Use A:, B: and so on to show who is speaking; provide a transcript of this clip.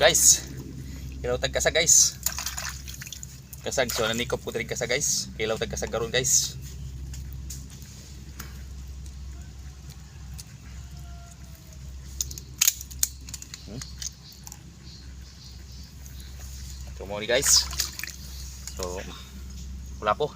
A: guys, kilaw tag kasag guys. Kasag so nanikop ko diri kasag guys. Kilaw tag kasag karon guys. So mo ni guys. So wala po.